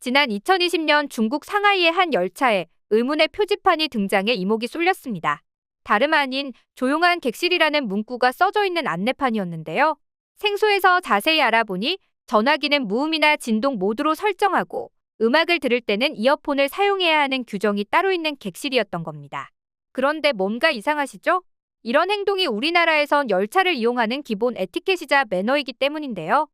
지난 2020년 중국 상하이의 한 열차에 의문의 표지판이 등장해 이목이 쏠렸습니다. 다름 아닌 조용한 객실이라는 문구가 써져 있는 안내판이었는데요. 생소해서 자세히 알아보니 전화기는 무음이나 진동 모드로 설정하고 음악을 들을 때는 이어폰을 사용해야 하는 규정이 따로 있는 객실이었던 겁니다. 그런데 뭔가 이상하시죠? 이런 행동이 우리나라에선 열차를 이용하는 기본 에티켓이자 매너이기 때문인데요.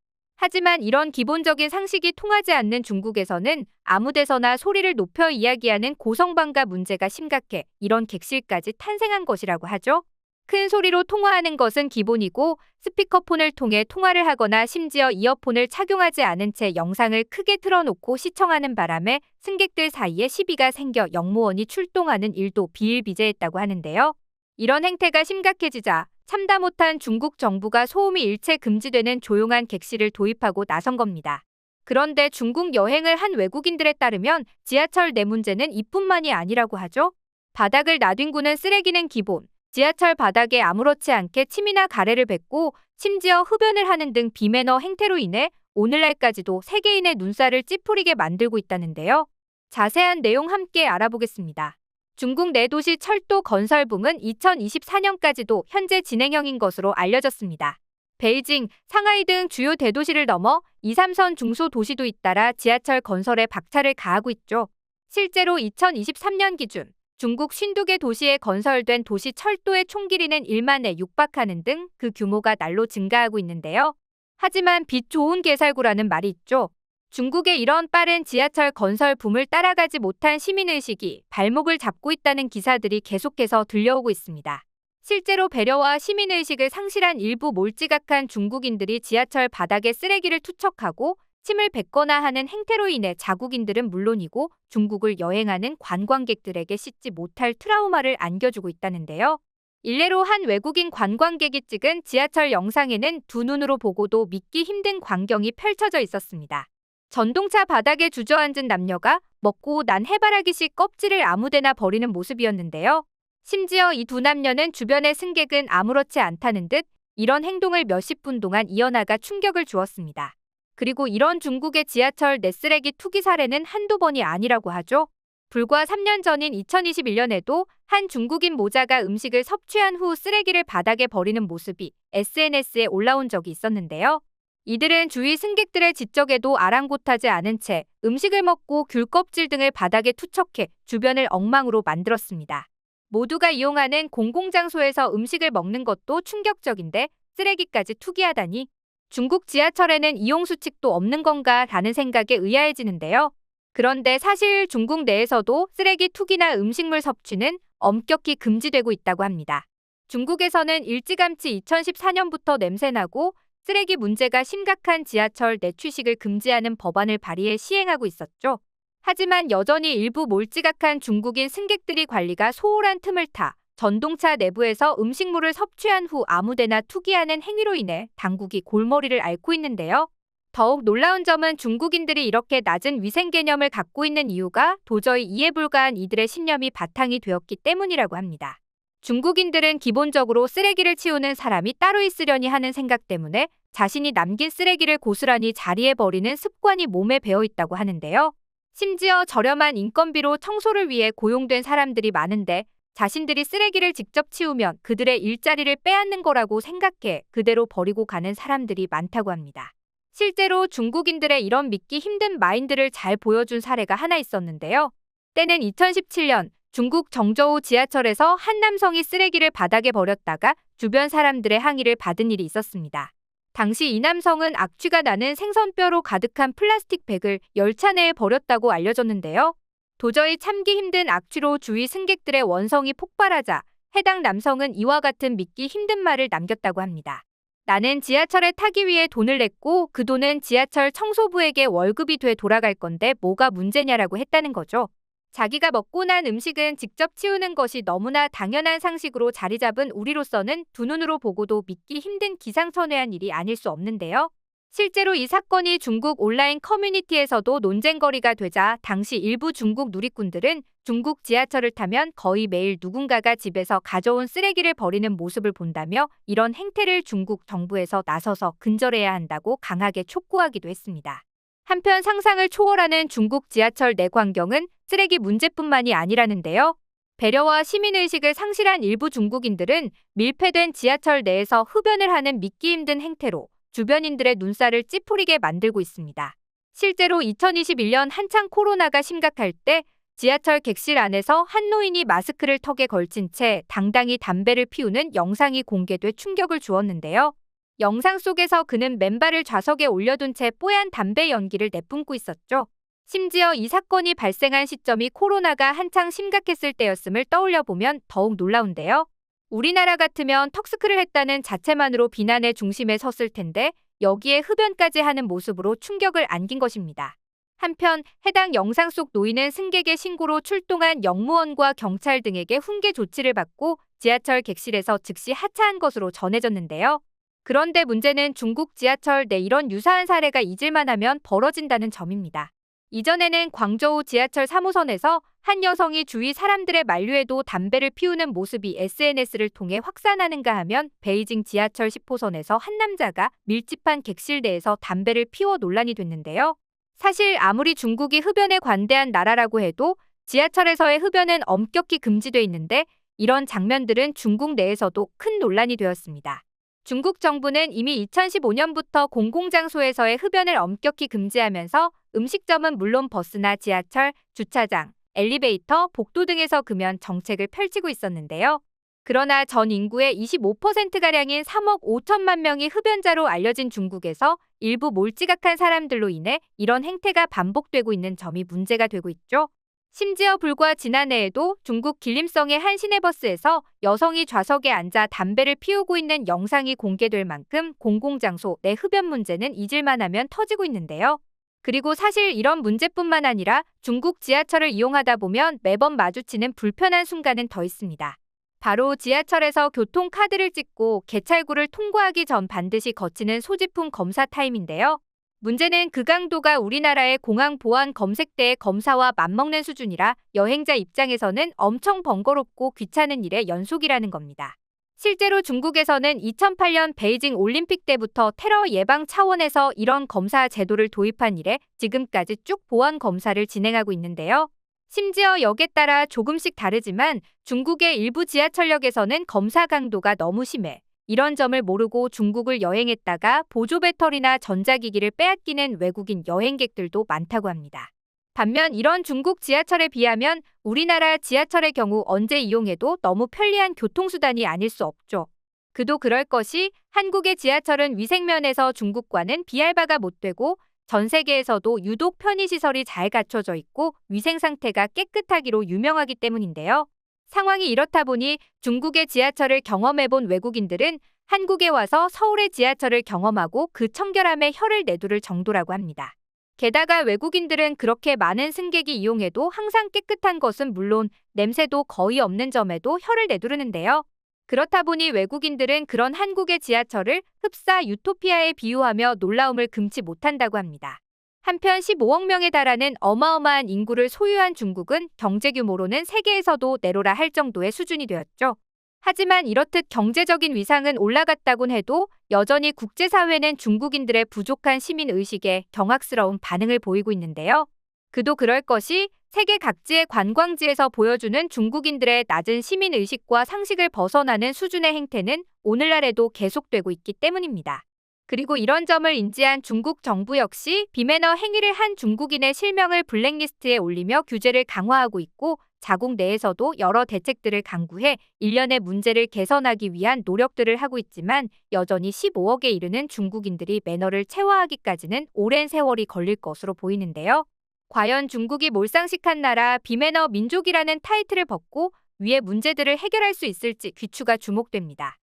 하지만 이런 기본적인 상식이 통하지 않는 중국에서는 아무 데서나 소리를 높여 이야기하는 고성방가 문제가 심각해 이런 객실까지 탄생한 것이라고 하죠. 큰 소리로 통화하는 것은 기본이고 스피커폰을 통해 통화를 하거나 심지어 이어폰을 착용하지 않은 채 영상을 크게 틀어놓고 시청하는 바람에 승객들 사이에 시비가 생겨 역무원이 출동하는 일도 비일비재했다고 하는데요. 이런 행태가 심각해지자 참다 못한 중국 정부가 소음이 일체 금지되는 조용한 객실을 도입하고 나선 겁니다. 그런데 중국 여행을 한 외국인들에 따르면 지하철 내 문제는 이뿐만이 아니라고 하죠. 바닥을 나뒹구는 쓰레기는 기본, 지하철 바닥에 아무렇지 않게 침이나 가래를 뱉고 심지어 흡연을 하는 등 비매너 행태로 인해 오늘날까지도 세계인의 눈살을 찌푸리게 만들고 있다는데요. 자세한 내용 함께 알아보겠습니다. 중국 내 도시 철도 건설 붐은 2024년까지도 현재 진행형인 것으로 알려졌습니다. 베이징, 상하이 등 주요 대도시를 넘어 2, 3선 중소도시도 잇따라 지하철 건설에 박차를 가하고 있죠. 실제로 2023년 기준 중국 52개 도시에 건설된 도시 철도의 총 길이는 1만에 육박하는 등 그 규모가 날로 증가하고 있는데요. 하지만 빛 좋은 개살구라는 말이 있죠. 중국의 이런 빠른 지하철 건설 붐을 따라가지 못한 시민의식이 발목을 잡고 있다는 기사들이 계속해서 들려오고 있습니다. 실제로 배려와 시민의식을 상실한 일부 몰지각한 중국인들이 지하철 바닥에 쓰레기를 투척하고 침을 뱉거나 하는 행태로 인해 자국인들은 물론이고 중국을 여행하는 관광객들에게 씻지 못할 트라우마를 안겨주고 있다는데요. 일례로 한 외국인 관광객이 찍은 지하철 영상에는 두 눈으로 보고도 믿기 힘든 광경이 펼쳐져 있었습니다. 전동차 바닥에 주저앉은 남녀가 먹고 난 해바라기씨 껍질을 아무데나 버리는 모습이었는데요. 심지어 이 두 남녀는 주변의 승객은 아무렇지 않다는 듯 이런 행동을 몇십 분 동안 이어나가 충격을 주었습니다. 그리고 이런 중국의 지하철 내 쓰레기 투기 사례는 한두 번이 아니라고 하죠. 불과 3년 전인 2021년에도 한 중국인 모자가 음식을 섭취한 후 쓰레기를 바닥에 버리는 모습이 SNS에 올라온 적이 있었는데요. 이들은 주위 승객들의 지적에도 아랑곳하지 않은 채 음식을 먹고 귤 껍질 등을 바닥에 투척해 주변을 엉망으로 만들었습니다. 모두가 이용하는 공공장소에서 음식을 먹는 것도 충격적인데 쓰레기까지 투기하다니 중국 지하철에는 이용수칙도 없는 건가 라는 생각에 의아해지는데요. 그런데 사실 중국 내에서도 쓰레기 투기나 음식물 섭취는 엄격히 금지되고 있다고 합니다. 중국에서는 일찌감치 2014년부터 냄새나고 쓰레기 문제가 심각한 지하철 내 취식을 금지하는 법안을 발의해 시행하고 있었죠. 하지만 여전히 일부 몰지각한 중국인 승객들이 관리가 소홀한 틈을 타 전동차 내부에서 음식물을 섭취한 후 아무데나 투기하는 행위로 인해 당국이 골머리를 앓고 있는데요. 더욱 놀라운 점은 중국인들이 이렇게 낮은 위생 개념을 갖고 있는 이유가 도저히 이해 불가한 이들의 신념이 바탕이 되었기 때문이라고 합니다. 중국인들은 기본적으로 쓰레기를 치우는 사람이 따로 있으려니 하는 생각 때문에 자신이 남긴 쓰레기를 고스란히 자리에 버리는 습관이 몸에 배어 있다고 하는데요. 심지어 저렴한 인건비로 청소를 위해 고용된 사람들이 많은데 자신들이 쓰레기를 직접 치우면 그들의 일자리를 빼앗는 거라고 생각해 그대로 버리고 가는 사람들이 많다고 합니다. 실제로 중국인들의 이런 믿기 힘든 마인드를 잘 보여준 사례가 하나 있었는데요. 때는 2017년 중국 정저우 지하철에서 한 남성이 쓰레기를 바닥에 버렸다가 주변 사람들의 항의를 받은 일이 있었습니다. 당시 이 남성은 악취가 나는 생선뼈로 가득한 플라스틱 백을 열차 내에 버렸다고 알려졌는데요. 도저히 참기 힘든 악취로 주위 승객들의 원성이 폭발하자 해당 남성은 이와 같은 믿기 힘든 말을 남겼다고 합니다. 나는 지하철에 타기 위해 돈을 냈고 그 돈은 지하철 청소부에게 월급이 돼 돌아갈 건데 뭐가 문제냐라고 했다는 거죠. 자기가 먹고 난 음식은 직접 치우는 것이 너무나 당연한 상식으로 자리 잡은 우리로서는 두 눈으로 보고도 믿기 힘든 기상천외한 일이 아닐 수 없는데요. 실제로 이 사건이 중국 온라인 커뮤니티에서도 논쟁거리가 되자 당시 일부 중국 누리꾼들은 중국 지하철을 타면 거의 매일 누군가가 집에서 가져온 쓰레기를 버리는 모습을 본다며 이런 행태를 중국 정부에서 나서서 근절해야 한다고 강하게 촉구하기도 했습니다. 한편 상상을 초월하는 중국 지하철 내 광경은 쓰레기 문제뿐만이 아니라는데요. 배려와 시민의식을 상실한 일부 중국인들은 밀폐된 지하철 내에서 흡연을 하는 믿기 힘든 행태로 주변인들의 눈살을 찌푸리게 만들고 있습니다. 실제로 2021년 한창 코로나가 심각할 때 지하철 객실 안에서 한 노인이 마스크를 턱에 걸친 채 당당히 담배를 피우는 영상이 공개돼 충격을 주었는데요. 영상 속에서 그는 맨발을 좌석에 올려둔 채 뽀얀 담배 연기를 내뿜고 있었죠. 심지어 이 사건이 발생한 시점이 코로나가 한창 심각했을 때였음을 떠올려보면 더욱 놀라운데요. 우리나라 같으면 턱스크를 했다는 자체만으로 비난의 중심에 섰을 텐데 여기에 흡연까지 하는 모습으로 충격을 안긴 것입니다. 한편 해당 영상 속 노인은 승객의 신고로 출동한 영무원과 경찰 등에게 훈계 조치를 받고 지하철 객실에서 즉시 하차한 것으로 전해졌는데요. 그런데 문제는 중국 지하철 내 이런 유사한 사례가 잊을만하면 벌어진다는 점입니다. 이전에는 광저우 지하철 3호선에서 한 여성이 주위 사람들의 만류에도 담배를 피우는 모습이 SNS를 통해 확산하는가 하면 베이징 지하철 10호선에서 한 남자가 밀집한 객실 내에서 담배를 피워 논란이 됐는데요. 사실 아무리 중국이 흡연에 관대한 나라라고 해도 지하철에서의 흡연은 엄격히 금지돼 있는데 이런 장면들은 중국 내에서도 큰 논란이 되었습니다. 중국 정부는 이미 2015년부터 공공장소에서의 흡연을 엄격히 금지하면서 음식점은 물론 버스나 지하철, 주차장, 엘리베이터, 복도 등에서 금연 정책을 펼치고 있었는데요. 그러나 전 인구의 25%가량인 3억 5천만 명이 흡연자로 알려진 중국에서 일부 몰지각한 사람들로 인해 이런 행태가 반복되고 있는 점이 문제가 되고 있죠. 심지어 불과 지난해에도 중국 길림성의 한 시내버스에서 여성이 좌석에 앉아 담배를 피우고 있는 영상이 공개될 만큼 공공장소 내 흡연 문제는 잊을만하면 터지고 있는데요. 그리고 사실 이런 문제뿐만 아니라 중국 지하철을 이용하다 보면 매번 마주치는 불편한 순간은 더 있습니다. 바로 지하철에서 교통카드를 찍고 개찰구를 통과하기 전 반드시 거치는 소지품 검사 타임인데요. 문제는 그 강도가 우리나라의 공항 보안 검색대의 검사와 맞먹는 수준이라 여행자 입장에서는 엄청 번거롭고 귀찮은 일의 연속이라는 겁니다. 실제로 중국에서는 2008년 베이징 올림픽 때부터 테러 예방 차원에서 이런 검사 제도를 도입한 이래 지금까지 쭉 보안 검사를 진행하고 있는데요. 심지어 역에 따라 조금씩 다르지만 중국의 일부 지하철역에서는 검사 강도가 너무 심해 이런 점을 모르고 중국을 여행했다가 보조 배터리나 전자기기를 빼앗기는 외국인 여행객들도 많다고 합니다. 반면 이런 중국 지하철에 비하면 우리나라 지하철의 경우 언제 이용해도 너무 편리한 교통수단이 아닐 수 없죠. 그도 그럴 것이 한국의 지하철은 위생면에서 중국과는 비할 바가 못 되고 전 세계에서도 유독 편의시설이 잘 갖춰져 있고 위생 상태가 깨끗하기로 유명하기 때문인데요. 상황이 이렇다 보니 중국의 지하철을 경험해본 외국인들은 한국에 와서 서울의 지하철을 경험하고 그 청결함에 혀를 내두를 정도라고 합니다. 게다가 외국인들은 그렇게 많은 승객이 이용해도 항상 깨끗한 것은 물론 냄새도 거의 없는 점에도 혀를 내두르는데요. 그렇다 보니 외국인들은 그런 한국의 지하철을 흡사 유토피아에 비유하며 놀라움을 금치 못한다고 합니다. 한편 15억 명에 달하는 어마어마한 인구를 소유한 중국은 경제 규모로는 세계에서도 내로라 할 정도의 수준이 되었죠. 하지만 이렇듯 경제적인 위상은 올라갔다곤 해도 여전히 국제사회는 중국인들의 부족한 시민의식에 경악스러운 반응을 보이고 있는데요. 그도 그럴 것이 세계 각지의 관광지에서 보여주는 중국인들의 낮은 시민의식과 상식을 벗어나는 수준의 행태는 오늘날에도 계속되고 있기 때문입니다. 그리고 이런 점을 인지한 중국 정부 역시 비매너 행위를 한 중국인의 실명을 블랙리스트에 올리며 규제를 강화하고 있고 자국 내에서도 여러 대책들을 강구해 일련의 문제를 개선하기 위한 노력들을 하고 있지만 여전히 15억에 이르는 중국인들이 매너를 체화하기까지는 오랜 세월이 걸릴 것으로 보이는데요. 과연 중국이 몰상식한 나라 비매너 민족이라는 타이틀을 벗고 위의 문제들을 해결할 수 있을지 귀추가 주목됩니다.